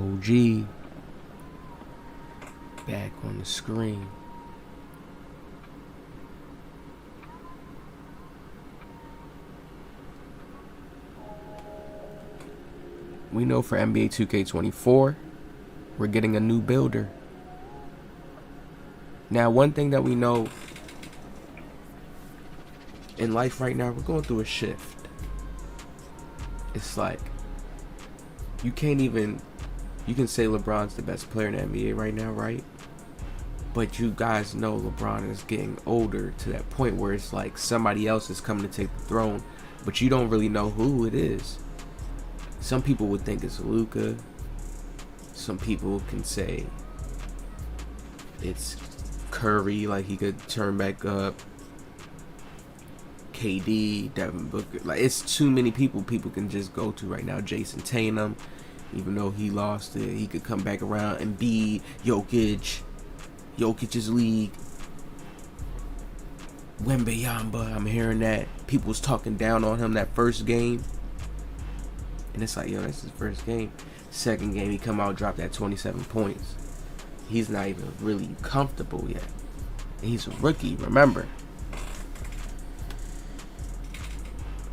OG back on the screen. We know for NBA 2K24, we're getting a new builder. Now, one thing that we know in life right now, we're going through a shift. It's like, you can say LeBron's the best player in the NBA right now, right? But you guys know LeBron is getting older to that point where it's like somebody else is coming to take the throne, but you don't really know who it is. Some people would think it's Luka. Some people can say it's Curry, like he could turn back up. KD, Devin Booker. Like, it's too many people can just go to right now. Jason Tatum, even though he lost it, he could come back around and be Jokic's league. Wembanyama, I'm hearing that. People was talking down on him that first game. And it's like, yo, that's his first game. Second game, he come out, drop that 27 points. He's not even really comfortable yet. And he's a rookie, remember.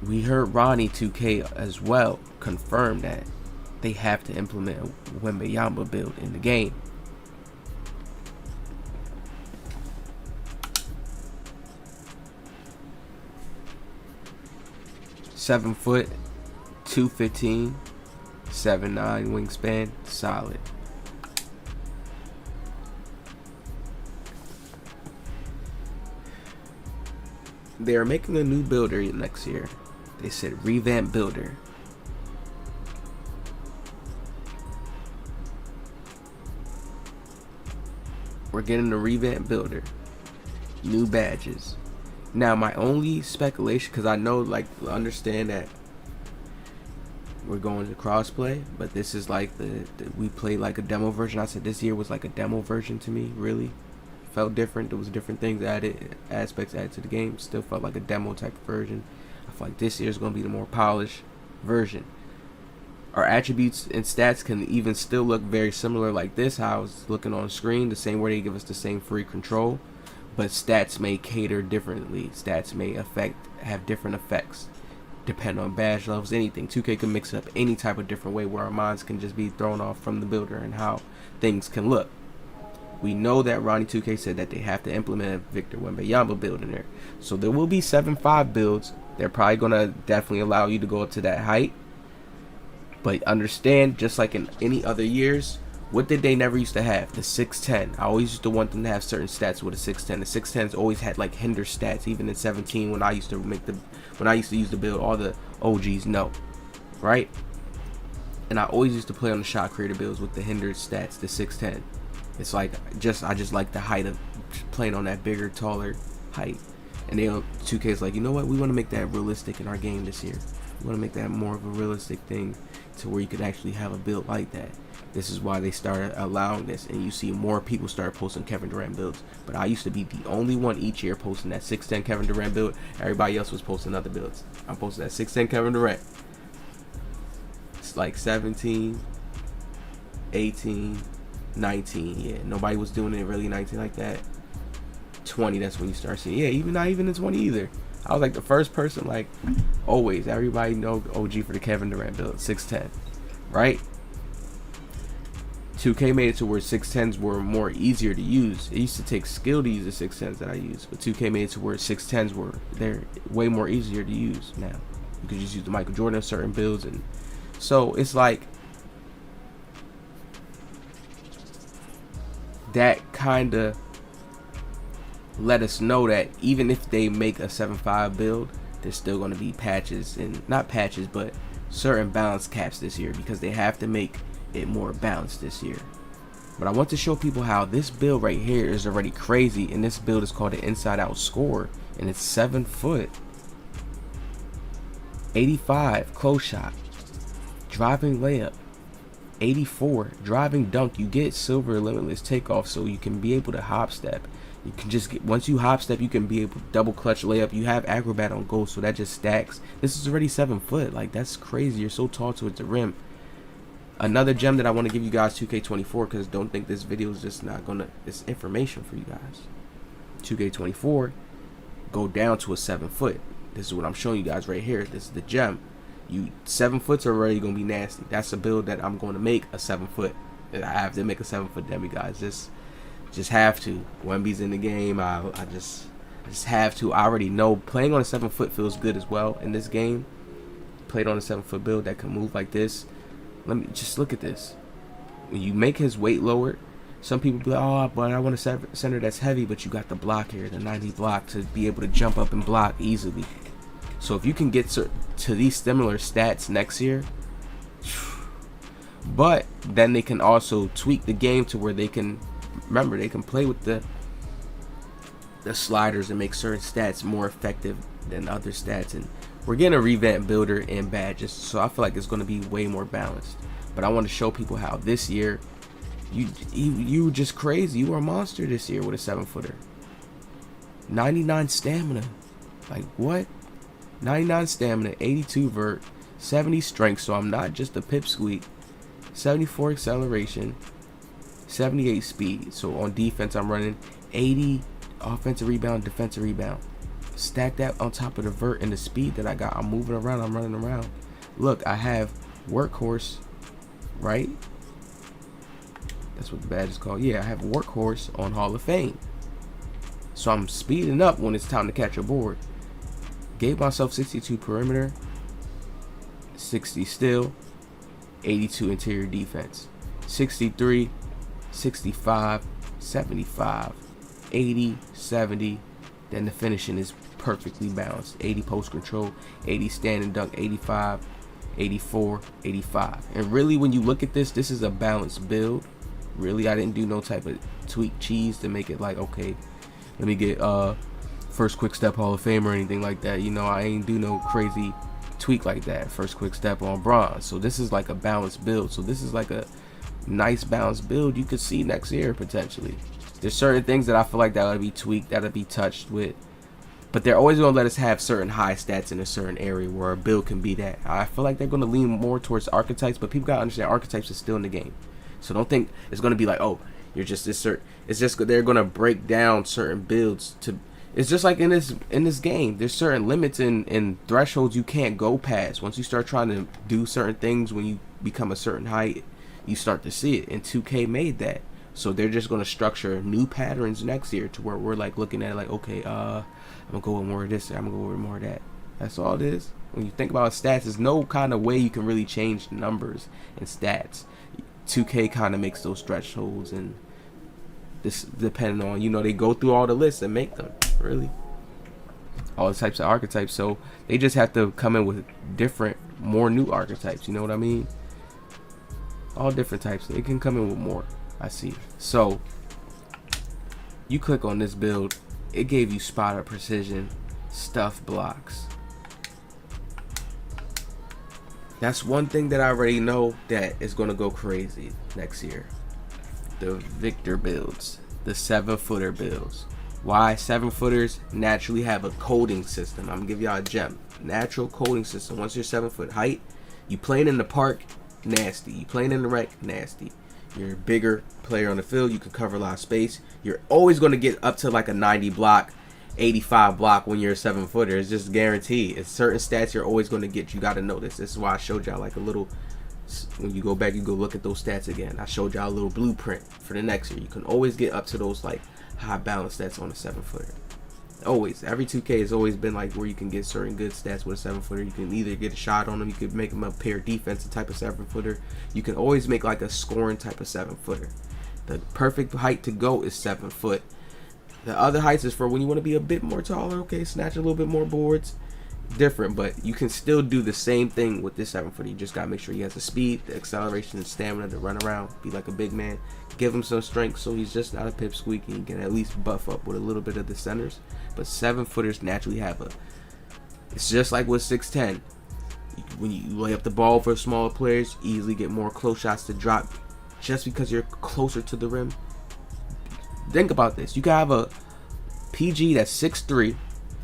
We heard Ronnie 2K as well confirm that they have to implement a Wembanyama build in the game. Seven foot, 215, 7'9" wingspan, solid. They are making a new builder next year. They said Revamped builder. We're getting a Revamped builder. New badges. Now, my only speculation, because I know, like, understand that we're going to crossplay, but this is like we played like a demo version. I said this year was like a demo version to me. Really felt different. There was different things aspects added to the game. Still felt like a demo type of version. I feel like this year is going to be the more polished version. Our attributes and stats can even still look very similar like this, how I was looking on screen, the same way they give us the same free control, but stats may cater differently. Stats may have different effects, depend on badge levels, anything. 2K can mix it up any type of different way where our minds can just be thrown off from the builder and how things can look. We know that Ronnie 2K said that they have to implement a Victor Wembanyama build in there. So there will be 7.5 builds. They're probably going to definitely allow you to go up to that height. But understand, just like in any other years, what did they never used to have? The 6'10". I always used to want them to have certain stats with a 6'10". The 6'10s always had like hinder stats. Even in 17, when I used to use the build, all the OGs know, right? And I always used to play on the shot creator builds with the hindered stats, the 6'10". It's like I just like the height of playing on that bigger, taller height. And 2K's like, you know what? We want to make that realistic in our game this year. We want to make that more of a realistic thing to where you could actually have a build like that. This is why they started allowing this, and you see more people start posting Kevin Durant builds. But I used to be the only one each year posting that 6'10" Kevin Durant build. Everybody else was posting other builds. I'm posting that 6'10" Kevin Durant. It's like 17, 18, 19. Yeah, nobody was doing it really 19 like that. 20, that's when you start seeing. Yeah, not even in 20 either. I was like the first person, like always. Everybody know OG for the Kevin Durant build, 6'10", right? 2K made it to where 6'10s were more easier to use. It used to take skill to use the 6'10s that I use, but 2K made it to where 6'10s they're way more easier to use now. You could just use the Michael Jordan on certain builds, and so it's like that kind of let us know that even if they make a 7.5 build, there's still going to be patches, and not patches, but certain balance caps this year, because they have to make it more balanced this year. But I want to show people how this build right here is already crazy, and this build is called the inside out score, and it's 7 foot, 85 close shot, driving layup, 84 driving dunk. You get silver limitless takeoff, so you can be able to hop step. You can just get, once you hop step, you can be able to double clutch layup. You have acrobat on goal, so that just stacks. This is already 7 foot. Like, that's crazy. You're so tall towards the rim. Another gem that I want to give you guys, 2K24, because don't think this video is just not gonna, it's information for you guys. 2K24, go down to a 7 foot. This is what I'm showing you guys right here. This is the gem. 7 foot's already gonna be nasty. That's a build that I'm going to make a 7 foot. I have to make a 7 foot demi, guys. Just have to. Wemby's in the game. I just have to. I already know playing on a 7 foot feels good as well in this game. Played on a 7 foot build that can move like this. Let me just look at this. When you make his weight lower, some people be like, oh, but I want a center that's heavy, but you got the block here, the 90 block, to be able to jump up and block easily. So if you can get to these similar stats next year, but then they can also tweak the game to where they can, remember, they can play with the sliders and make certain stats more effective than other stats. And we're getting a revamped builder and badges, so I feel like it's going to be way more balanced. But I want to show people how this year you just crazy. You were a monster this year with a 7 footer. 99 stamina, like what? 99 stamina, 82 vert, 70 strength, so I'm not just a pipsqueak. 74 acceleration, 78 speed. So on defense, I'm running 80 offensive rebound, defensive rebound. Stack that on top of the vert and the speed that I got. I'm moving around, I'm running around. Look, I have workhorse, right? That's what the badge is called. Yeah, I have workhorse on Hall of Fame. So I'm speeding up when it's time to catch a board. Gave myself 62 perimeter, 60 steal, 82 interior defense, 63, 65, 75, 80, 70. Then the finishing is perfectly balanced. 80 post control, 80 standing dunk, 85, 84, 85. And really, when you look at this, this is a balanced build. Really, I didn't do no type of tweak cheese to make it like, okay, let me get first quick step Hall of Fame or anything like that. You know, I ain't do no crazy tweak like that. First quick step on bronze. So this is like a balanced build. So this is like a nice balanced build you could see next year potentially. There's certain things that I feel like that would be tweaked, that would be touched with, but they're always going to let us have certain high stats in a certain area where a build can be that. I feel like they're going to lean more towards archetypes, but people got to understand archetypes is still in the game. So don't think it's going to be like, oh, you're just this certain. It's just they're going to break down certain builds to. It's just like in this game, there's certain limits and thresholds you can't go past. Once you start trying to do certain things, when you become a certain height, you start to see it. And 2K made that. So they're just going to structure new patterns next year to where we're like looking at it like, okay, I'm going to go with more of this, I'm going to go with more of that. That's all it is. When you think about stats, there's no kind of way you can really change numbers and stats. 2K kind of makes those thresholds, and this depending on, you know, they go through all the lists and make them, really. All the types of archetypes. So they just have to come in with different, more new archetypes, you know what I mean? All different types. They can come in with more. I see. So you click on this build, it gave you spotter precision, stuff blocks. That's one thing that I already know that is going to go crazy next year. The Victor builds, the 7 footer builds. Why 7 footers naturally have a coding system? I'm gonna give y'all a gem. Natural coding system. Once you're 7 foot height, you playing in the park, nasty. You playing in the rec, nasty. You're a bigger player on the field, you can cover a lot of space. You're always going to get up to like a 90 block, 85 block when you're a 7 footer. It's just guaranteed. It's certain stats you're always going to get. You got to know this. This is why I showed y'all like a little, when you go back, you go look at those stats again. I showed y'all a little blueprint for the next year. You can always get up to those like high balance stats on a 7 footer. Always. Every 2K has always been like where you can get certain good stats with a 7 footer. You can either get a shot on them, you could make them a pair defensive type of 7 footer. You can always make like a scoring type of 7 footer. The perfect height to go is 7 foot. The other heights is for when you want to be a bit more taller. Okay, snatch a little bit more boards. Different, but you can still do the same thing with this 7 footer. You just gotta make sure he has the speed, the acceleration, and stamina to run around, be like a big man. Give him some strength so he's just not a pipsqueak, and he can at least buff up with a little bit of the centers. But 7 footers naturally have a. It's just like with 6'10". When you lay up the ball for smaller players, you easily get more close shots to drop, just because you're closer to the rim. Think about this. You can have a PG that's 6'3".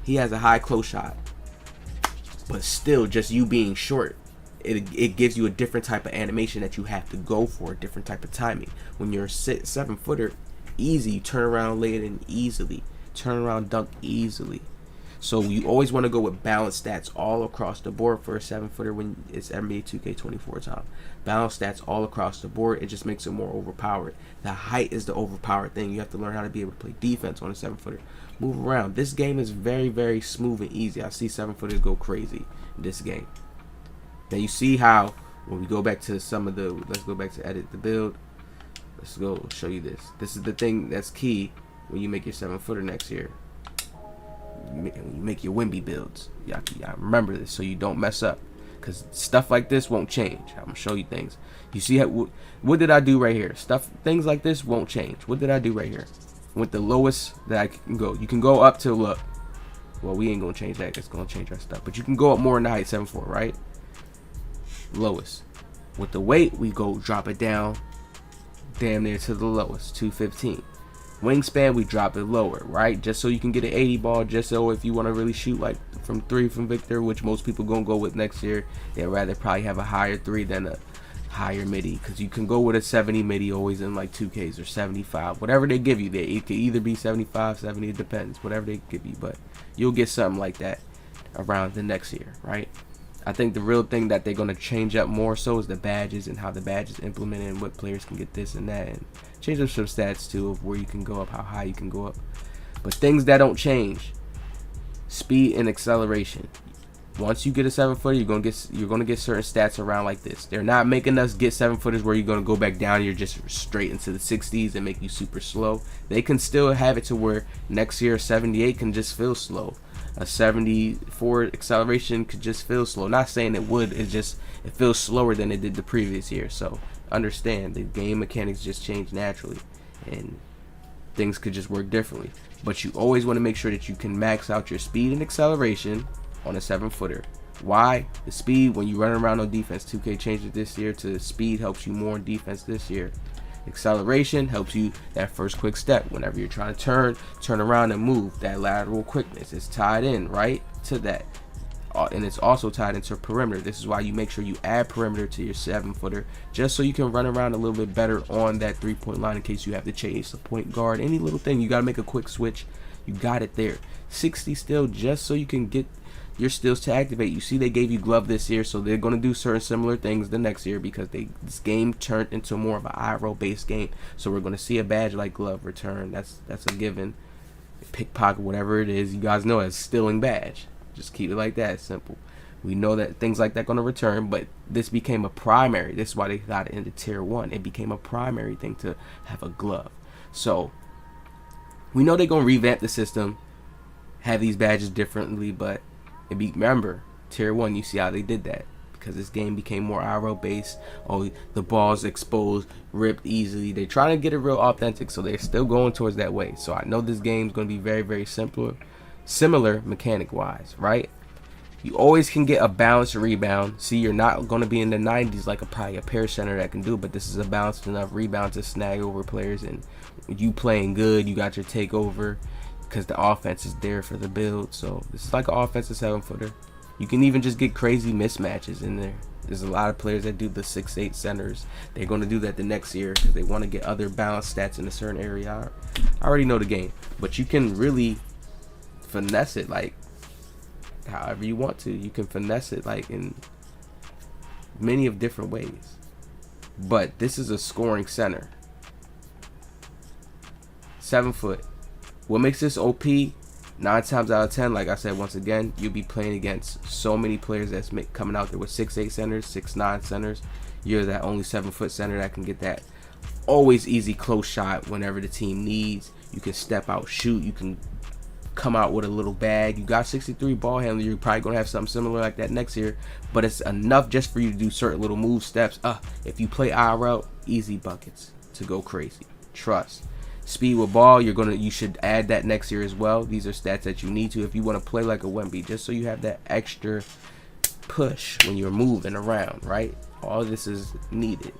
He has a high close shot. But still, just you being short, it gives you a different type of animation that you have to go for, a different type of timing. When you're a 7-footer, easy, you turn around, lay it in easily, turn around, dunk easily. So you always want to go with balanced stats all across the board for a 7-footer when it's NBA 2K24 time. Balanced stats all across the board. It just makes it more overpowered. The height is the overpowered thing. You have to learn how to be able to play defense on a 7-footer. Move around. This game is very, very smooth and easy. I see 7-footers go crazy in this game. Now you see how when we go back to some of the, let's go back to edit the build. Let's go show you this. This is the thing that's key when you make your 7-footer next year. You make your Wemby builds. Y'all remember this so you don't mess up, because stuff like this won't change. I'm gonna show you things. You see how, what did I do right here? Things like this won't change. What did I do right here? With the lowest that I can go. You can go up to, look. Well, we ain't gonna change that. It's gonna change our stuff. But you can go up more in the height, 7'4", right? Lowest. With the weight, we go drop it down, damn near to the lowest, 215. Wingspan, we drop it lower, right? Just so you can get an 80 ball, just so if you want to really shoot like from 3 from Victor, which most people gonna go with next year, they'd rather probably have a higher 3 than a higher midi, because you can go with a 70 midi always in like 2Ks, or 75, whatever they give you. It could either be 75, 70, it depends, whatever they give you, but you'll get something like that around the next year, right? I think the real thing that they're going to change up more so is the badges, and how the badges implemented, and what players can get this and that, and change up some stats too of where you can go up, how high you can go up. But things that don't change: speed and acceleration. Once you get a 7-footer, you're gonna get certain stats around like this. They're not making us get 7-footers where you're gonna go back down, you're just straight into the 60s and make you super slow. They can still have it to where next year 78 can just feel slow. A 74 acceleration could just feel slow. Not saying it would, it feels slower than it did the previous year. So understand, the game mechanics just change naturally, and things could just work differently. But you always want to make sure that you can max out your speed and acceleration on a 7-footer. Why? The speed, when you run around on defense, 2K changed it this year to speed helps you more in defense this year. Acceleration helps you that first quick step whenever you're trying to turn around and move. That lateral quickness is tied in right to that, and it's also tied into perimeter. This is why you make sure you add perimeter to your 7-footer, just so you can run around a little bit better on that 3-point line in case you have to change the point guard. Any little thing, you got to make a quick switch. You got it there. 60 still, just so you can get your skills to activate. You see, they gave you glove this year, so they're going to do certain similar things the next year, because this game turned into more of an IRO based game. So we're going to see a badge like glove return. That's a given. Pickpocket, whatever it is, you guys know it's stealing badge. Just keep it like that. It's simple. We know that things like that going to return, but this became a primary. This is why they got it into tier 1. It became a primary thing to have a glove. So we know they're going to revamp the system, have these badges differently, but remember, tier 1, you see how they did that, because this game became more IRO based. Oh, the ball's exposed, ripped easily. They're trying to get it real authentic, so they're still going towards that way. So I know this game's going to be very, very similar mechanic wise, right? You always can get a balanced rebound. See, you're not going to be in the 90s like probably a pair center that can do, but this is a balanced enough rebound to snag over players, and you playing good, you got your takeover, because the offense is there for the build. So this is like an offensive 7-footer. You can even just get crazy mismatches in there. There's a lot of players that do the 6'8" centers. They're going to do that the next year because they want to get other balanced stats in a certain area. I already know the game, but you can really finesse it like however you want to. You can finesse it like in many of different ways. But this is a scoring center. 7 foot. What makes this OP? 9 times out of 10, like I said, once again, you'll be playing against so many players that's coming out there with 6'8" centers, 6'9" centers. You're that only 7-foot center that can get that always easy close shot whenever the team needs. You can step out, shoot. You can come out with a little bag. You got 63 ball handler. You're probably going to have something similar like that next year, but it's enough just for you to do certain little move steps. If you play IRL, easy buckets to go crazy. Trust. Speed with ball, you should add that next year as well. These are stats that you need to if you want to play like a Wemby, just so you have that extra push when you're moving around, right? All this is needed,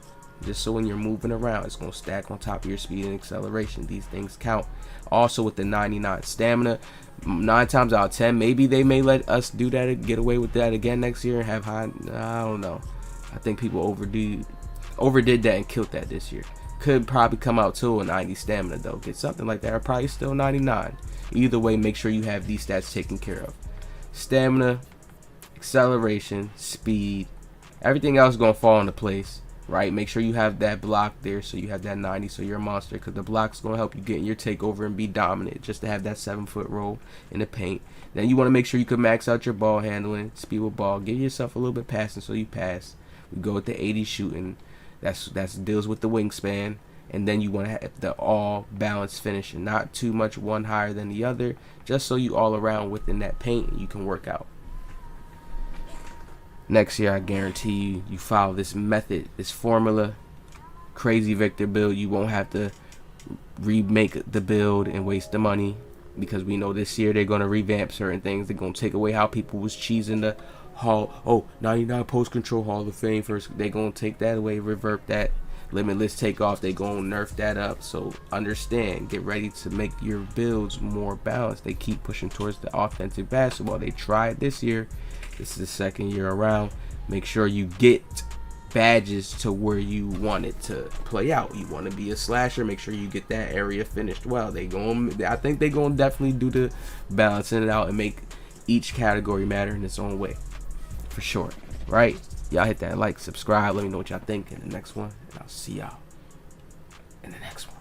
just so when you're moving around, it's going to stack on top of your speed and acceleration. These things count. Also with the 99 stamina, 9 times out of 10, maybe they may let us do that, get away with that again next year and have high. I don't know. I think people overdid that and killed that this year. Could probably come out to a 90 stamina though. Get something like that, or probably still 99. Either way, make sure you have these stats taken care of. Stamina, acceleration, speed, everything else gonna fall into place, right? Make sure you have that block there, so you have that 90, so you're a monster, because the block's gonna help you get in your takeover and be dominant, just to have that 7-foot roll in the paint. Then you want to make sure you can max out your ball handling, speed with ball, give yourself a little bit passing so you pass. We go with the 80 shooting, that's deals with the wingspan. And then you want to have the all balanced finishing, not too much one higher than the other, just so you all around within that paint and you can work out. Next year, I guarantee you follow this method, this formula, crazy Victor build. You won't have to remake the build and waste the money, because we know this year they're going to revamp certain things. They're going to take away how people was cheesing the 99 post control Hall of Fame first. They're going to take that away, revert that. Limitless takeoff, they gonna nerf that up. So understand, get ready to make your builds more balanced. They keep pushing towards the offensive basketball. They tried this year. This is the second year around. Make sure you get badges to where you want it to play out. You want to be a slasher, make sure you get that area finished well. I think they gonna definitely do the balancing it out and make each category matter in its own way, for sure. Right? Y'all hit that like, subscribe, let me know what y'all think in the next one, and I'll see y'all in the next one.